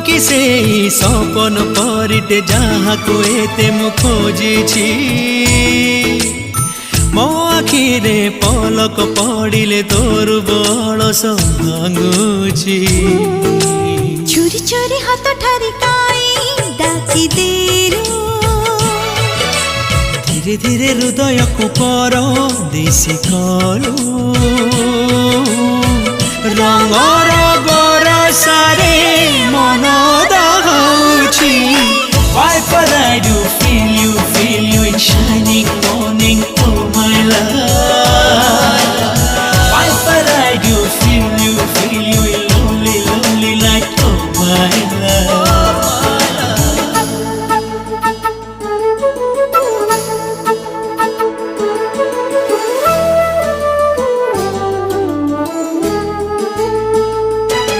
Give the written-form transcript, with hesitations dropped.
कि से सपन परिटे जहाँ को एते मु खोजी मो आखिरे पलक पड़िले तोर बड़स भांगुची चोरी चोरी हाथ ठारी काई डाकी देलु धीरे धीरे हृदय को पर देसी कलु रंगर